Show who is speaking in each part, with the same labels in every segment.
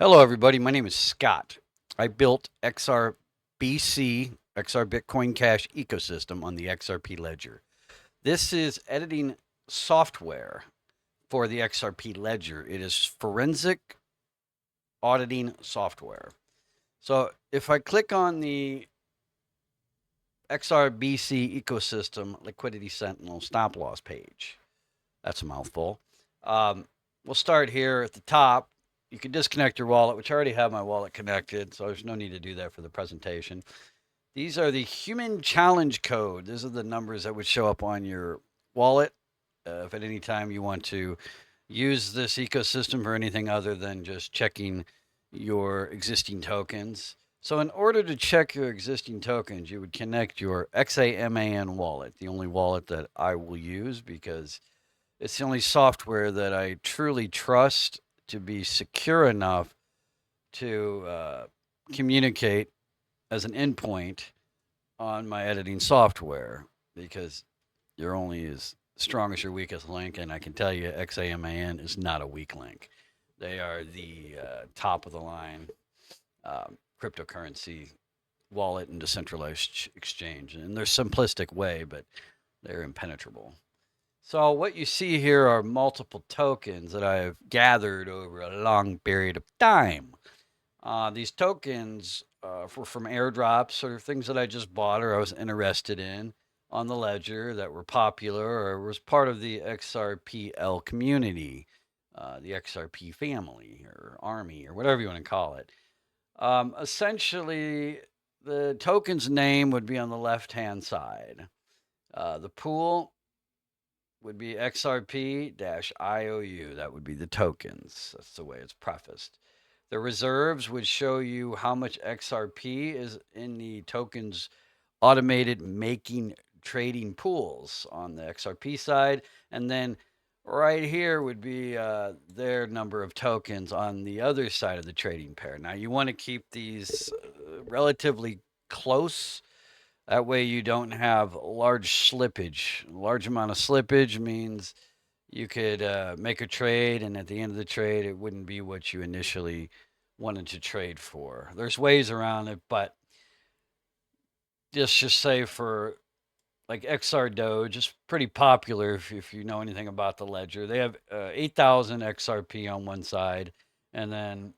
Speaker 1: Hello, everybody. My name is Scott. I built XRBC, XR Bitcoin Cash ecosystem on the XRP ledger. This is editing software for the XRP ledger. It is forensic auditing software. So if I click on the XRBC ecosystem liquidity sentinel stop loss page, that's a mouthful. We'll start here at the top. You can disconnect your wallet, which I already have my wallet connected, so there's no need to do that for the presentation. These are the human challenge code. These are the numbers that would show up on your wallet if at any time you want to use this ecosystem for anything other than just checking your existing tokens. So in order to check your existing tokens, you would connect your XAMAN wallet, the only wallet that I will use because it's the only software that I truly trust to be secure enough to communicate as an endpoint on my editing software because you're only as strong as your weakest link. And I can tell you, XAMAN is not a weak link. They are the top of the line cryptocurrency wallet and decentralized exchange. And they're simplistic way, but they're impenetrable. So what you see here are multiple tokens that I have gathered over a long period of time. These tokens were from airdrops or things that I just bought or I was interested in on the ledger that were popular or was part of the XRPL community, the XRP family or army or whatever you want to call it. Essentially, the token's name would be on the left-hand side. The pool would be XRP-IOU. That would be the tokens. That's the way it's prefaced. The reserves would show you how much XRP is in the tokens automated making trading pools on the XRP side. And then right here would be their number of tokens on the other side of the trading pair. Now, you want to keep these relatively close. That way you don't have large slippage. A large amount of slippage means you could make a trade, and at the end of the trade, it wouldn't be what you initially wanted to trade for. There's ways around it, but just say for like XR Doge is pretty popular if you know anything about the ledger. They have 8,000 XRP on one side, and then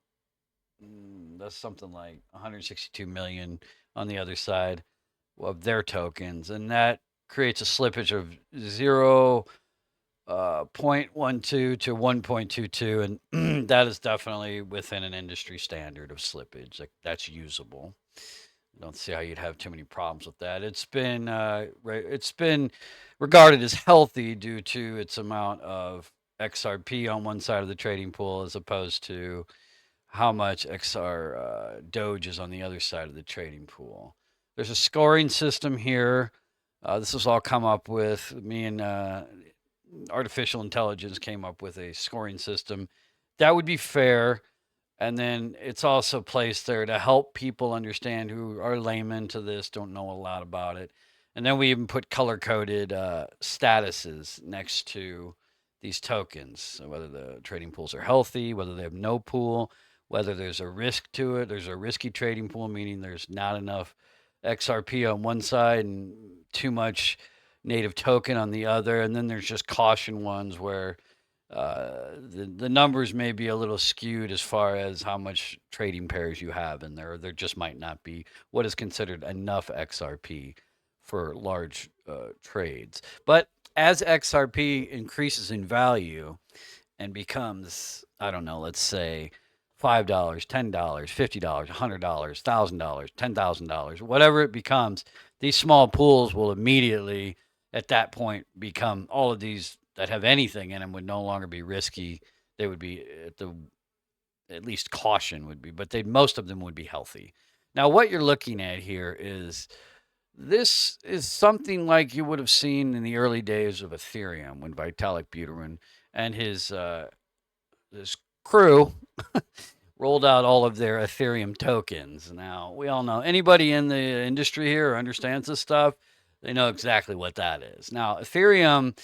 Speaker 1: that's something like 162 million on the other side of their tokens, and that creates a slippage of 0.12 to 1.22, and that is definitely within an industry standard of slippage. Like that's usable. I don't see how you'd have too many problems with that. It's been regarded as healthy due to its amount of XRP on one side of the trading pool as opposed to how much XR Doge is on the other side of the trading pool. There's a scoring system here. This was all come up with me and artificial intelligence came up with a scoring system that would be fair. And then it's also placed there to help people understand who are laymen to this, don't know a lot about it. And then we even put color coded statuses next to these tokens. So whether the trading pools are healthy, whether they have no pool, whether there's a risk to it. There's a risky trading pool, meaning there's not enough XRP on one side and too much native token on the other. And then there's just caution ones where the numbers may be a little skewed as far as how much trading pairs you have in there. There just might not be what is considered enough XRP for large trades. But as XRP increases in value and becomes, I don't know, let's say $5, $10, $50, $100, $1,000, $10,000, whatever it becomes, these small pools will immediately at that point become all of these that have anything in them would no longer be risky. They would be at least caution would be, but they most of them would be healthy. Now, what you're looking at here is this is something like you would have seen in the early days of Ethereum when Vitalik Buterin and his crew rolled out all of their Ethereum tokens. Now, we all know anybody in the industry here who understands this stuff, they know exactly what that is. Now, Ethereum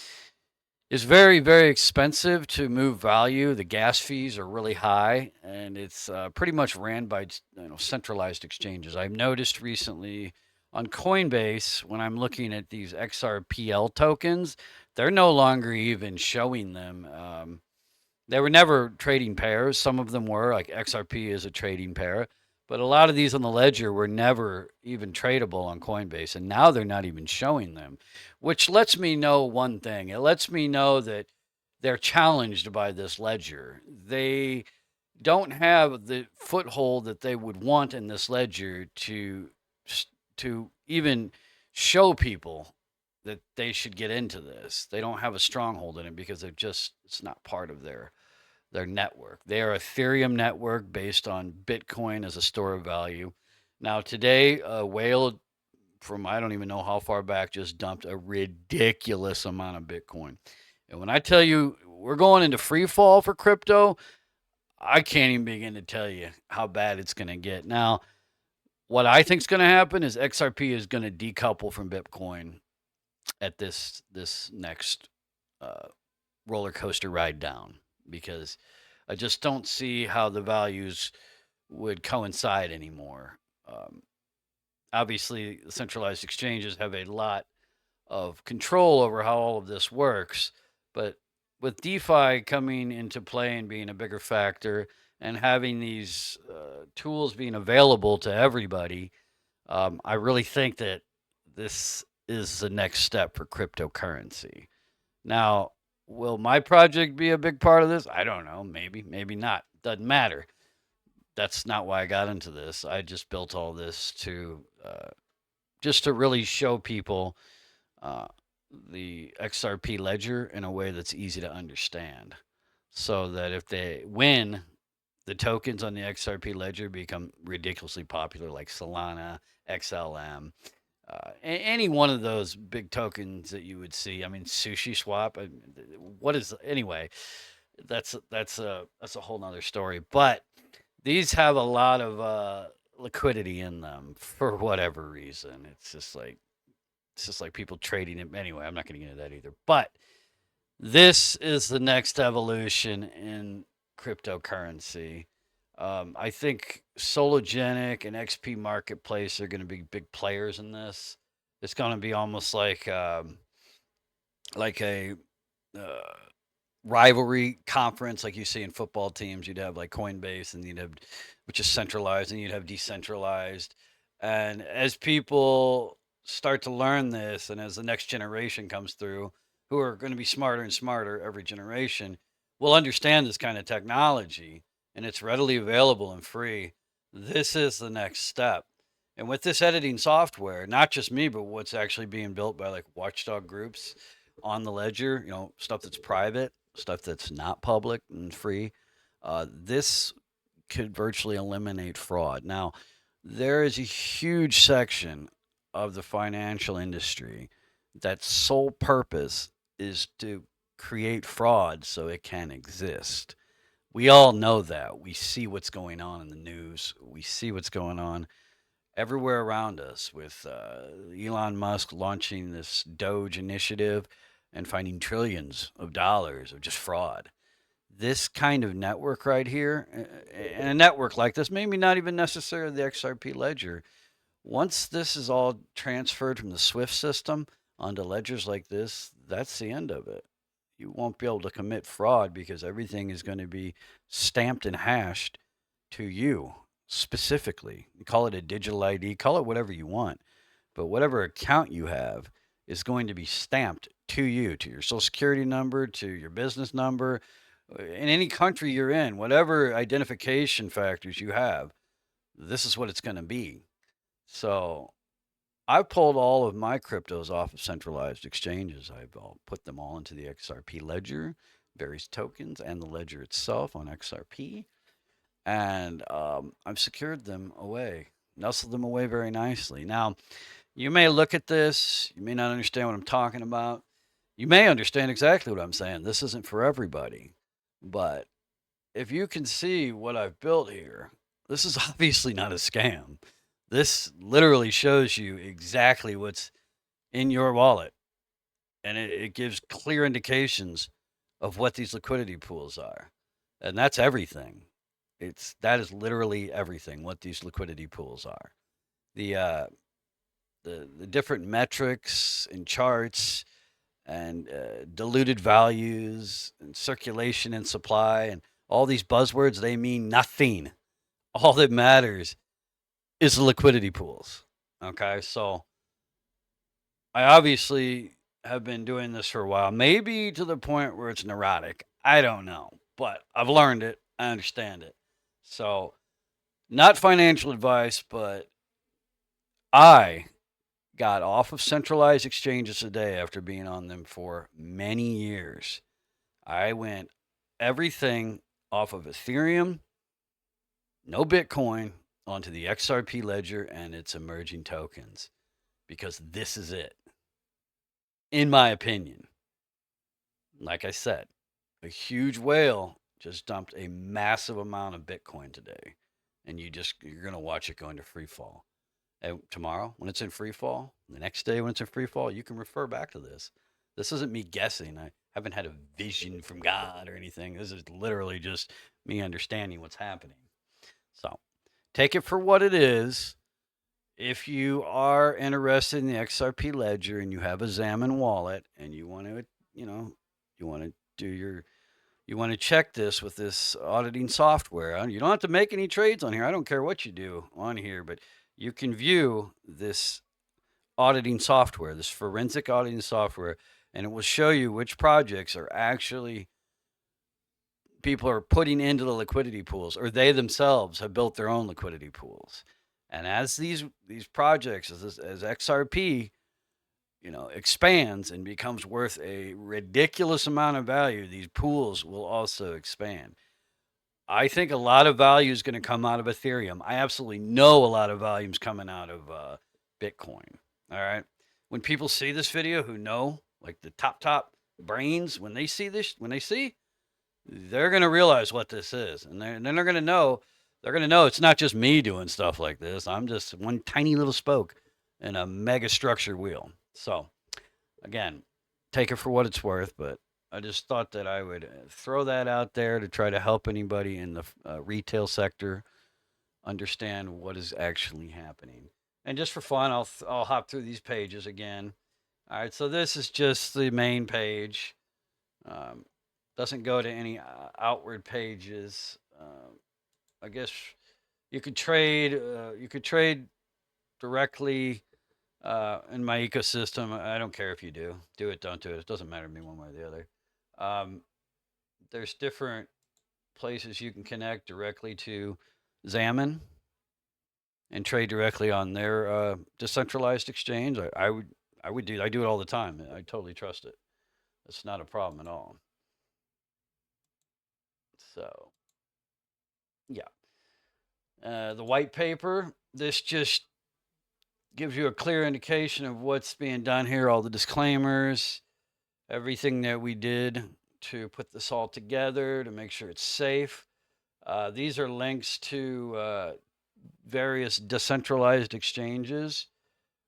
Speaker 1: is very, very expensive to move value. The gas fees are really high, and it's pretty much ran by centralized exchanges. I've noticed recently on Coinbase when I'm looking at these XRPL tokens, they're no longer even showing them. They were never trading pairs. Some of them were, like XRP is a trading pair, but a lot of these on the ledger were never even tradable on Coinbase, and now they're not even showing them, which lets me know one thing. It lets me know that they're challenged by this ledger. They don't have the foothold that they would want in this ledger to even show people that they should get into this. They don't have a stronghold in it because it's not part of their network. They are Ethereum network based on Bitcoin as a store of value. Now today, Whale from I don't even know how far back just dumped a ridiculous amount of Bitcoin. And when I tell you we're going into free fall for crypto, I can't even begin to tell you how bad it's going to get. Now, what I think is going to happen is XRP is going to decouple from Bitcoin at this next uh, roller coaster ride down because I just don't see how the values would coincide anymore. Um, Obviously, the centralized exchanges have a lot of control over how all of this works, but with DeFi coming into play and being a bigger factor and having these tools being available to everybody, I really think that this is the next step for cryptocurrency. Now, will my project be a big part of this? I don't know. Maybe, maybe not. Doesn't matter. That's not why I got into this. I just built all this to just to really show people uh, the XRP ledger in a way that's easy to understand, so that if they win, the tokens on the XRP ledger become ridiculously popular, like Solana, XLM, any one of those big tokens that you would see. I mean, Sushi Swap. What is anyway? That's a whole nother story. But these have a lot of liquidity in them for whatever reason. It's just like people trading it. Anyway, I'm not going to get into that either. But this is the next evolution in cryptocurrency. I think Sologenic and XP Marketplace are going to be big players in this. It's going to be almost like a uh, rivalry conference, like you see in football teams. You'd have like Coinbase, and you'd have which is centralized, and you'd have decentralized. And as people start to learn this, and as the next generation comes through, who are going to be smarter and smarter every generation, will understand this kind of technology, and it's readily available and free. This is the next step. And with this editing software, not just me, but what's actually being built by like watchdog groups on the ledger, stuff that's private, stuff that's not public and free, this could virtually eliminate fraud. Now, there is a huge section of the financial industry that sole purpose is to create fraud so it can exist. We all know that. We see what's going on in the news. We see what's going on everywhere around us with Elon Musk launching this Doge initiative and finding trillions of dollars of just fraud. This kind of network right here, and a network like this, maybe not even necessarily the XRP ledger, once this is all transferred from the SWIFT system onto ledgers like this, that's the end of it. You won't be able to commit fraud because everything is going to be stamped and hashed to you specifically. You call it a digital ID, call it whatever you want, but whatever account you have is going to be stamped to you, to your social security number, to your business number, in any country you're in, whatever identification factors you have, this is what it's going to be. So I've pulled all of my cryptos off of centralized exchanges. I've put them all into the XRP ledger, various tokens, and the ledger itself on XRP. And I've secured them away, nestled them away very nicely. Now, you may look at this, you may not understand what I'm talking about. You may understand exactly what I'm saying. This isn't for everybody. But if you can see what I've built here, this is obviously not a scam. This literally shows you exactly what's in your wallet. and it gives clear indications of what these liquidity pools are, and that's everything. That is literally everything. What these liquidity pools are, the uh, the different metrics and charts and diluted values and circulation and supply and all these buzzwords, they mean nothing. All that matters is the liquidity pools. Okay, so I obviously have been doing this for a while, maybe to the point where it's neurotic. I don't know, but I've learned it. I understand it. So, not financial advice, but I got off of centralized exchanges today after being on them for many years. I went everything off of Ethereum, no Bitcoin, onto the XRP ledger and its emerging tokens because this is it, in my opinion. Like I said, a huge whale just dumped a massive amount of Bitcoin today, and you're gonna watch it go into free fall. And tomorrow, when it's in free fall, the next day when it's in free fall, you can refer back to this. This isn't me guessing. I haven't had a vision from God or anything. This is literally just me understanding what's happening. So take it for what it is. If you are interested in the XRP ledger and you have a Xamin wallet and you want to, you know, you want to do your you want to check this with this auditing software. You don't have to make any trades on here. I don't care what you do on here, but you can view this auditing software, this forensic auditing software, and it will show you which projects are actually people are putting into the liquidity pools, or they themselves have built their own liquidity pools. And as these projects, as XRP, expands and becomes worth a ridiculous amount of value, these pools will also expand. I think a lot of value is going to come out of Ethereum. I absolutely know a lot of value is coming out of Bitcoin. All right. When people see this video who know, like the top brains, when they see this, they're going to realize what this is. And then they're going to know, it's not just me doing stuff like this. I'm just one tiny little spoke in a mega structure wheel. So, again, take it for what it's worth, but I just thought that I would throw that out there to try to help anybody in the retail sector understand what is actually happening. And just for fun, I'll hop through these pages again. All right, so this is just the main page. Doesn't go to any outward pages. I guess you could trade. You could trade directly in my ecosystem. I don't care if you do it, don't do it. It doesn't matter to me one way or the other. Um, there's different places you can connect directly to Xamin and trade directly on their decentralized exchange. I do it all the time. I totally trust it. It's not a problem at all. So yeah, the white paper. This just gives you a clear indication of what's being done here. All the disclaimers, everything that we did to put this all together to make sure it's safe. These are links to various decentralized exchanges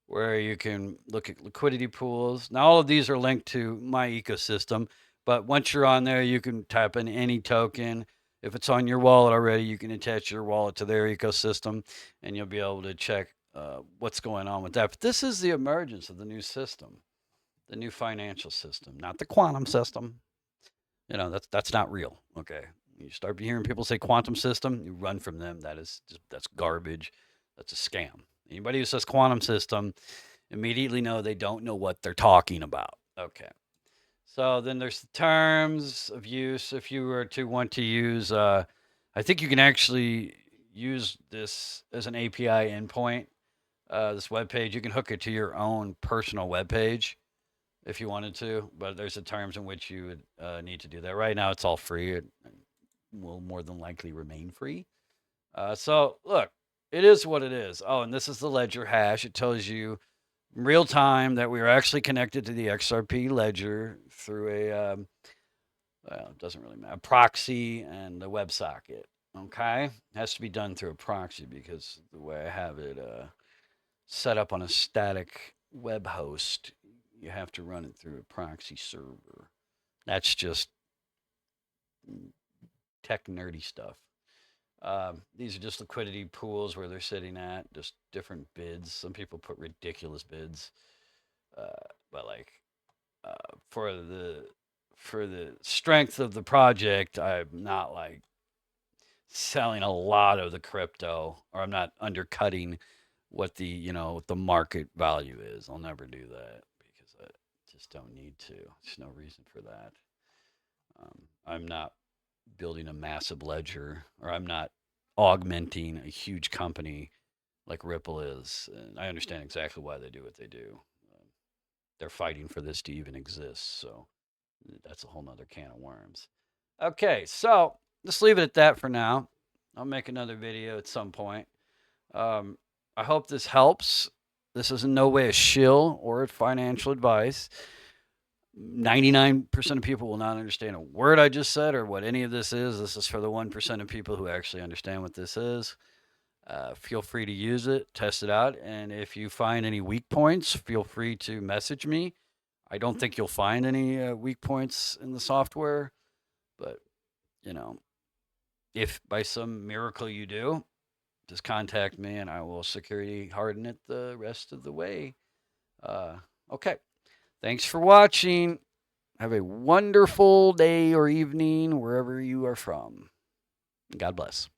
Speaker 1: where you can look at liquidity pools. Now, all of these are linked to my ecosystem, but once you're on there, you can type in any token. If it's on your wallet already, you can attach your wallet to their ecosystem and you'll be able to check what's going on with that. But this is the emergence of the new system, the new financial system, not the quantum system. That's not real. Okay. You start hearing people say quantum system, you run from them. That's garbage. That's a scam. Anybody who says quantum system, immediately know they don't know what they're talking about. Okay. So then there's the terms of use. If you were to want to use, I think you can actually use this as an API endpoint. This web page, you can hook it to your own personal web page if you wanted to, but there's the terms in which you would need to do that. Right now, it's all free. It will more than likely remain free. So look, it is what it is. Oh, and this is the ledger hash. It tells you in real time that we are actually connected to the XRP ledger through well, it doesn't really matter, a proxy and the WebSocket. Okay, it has to be done through a proxy because the way I have it set up on a static web host, you have to run it through a proxy server. That's just tech nerdy stuff. These are just liquidity pools where they're sitting at, just different bids. Some people put ridiculous bids, uh, but like uh, for the for the strength of the project, I'm not like selling a lot of the crypto, or I'm not undercutting what the what the market value is. I'll never do that because I just don't need to. There's no reason for that. I'm not building a massive ledger, or I'm not augmenting a huge company like Ripple is. And I understand exactly why they do what they do. They're fighting for this to even exist. So that's a whole nother can of worms. Okay, so let's leave it at that for now. I'll make another video at some point. Um, I hope this helps. This is in no way a shill or financial advice. 99% of people will not understand a word I just said or what any of this is. This is for the 1% of people who actually understand what this is. Feel free to use it, test it out. And if you find any weak points, feel free to message me. I don't think you'll find any weak points in the software, but you know, if by some miracle you do, just contact me and I will security harden it the rest of the way. Okay. Thanks for watching. Have a wonderful day or evening wherever you are from. God bless.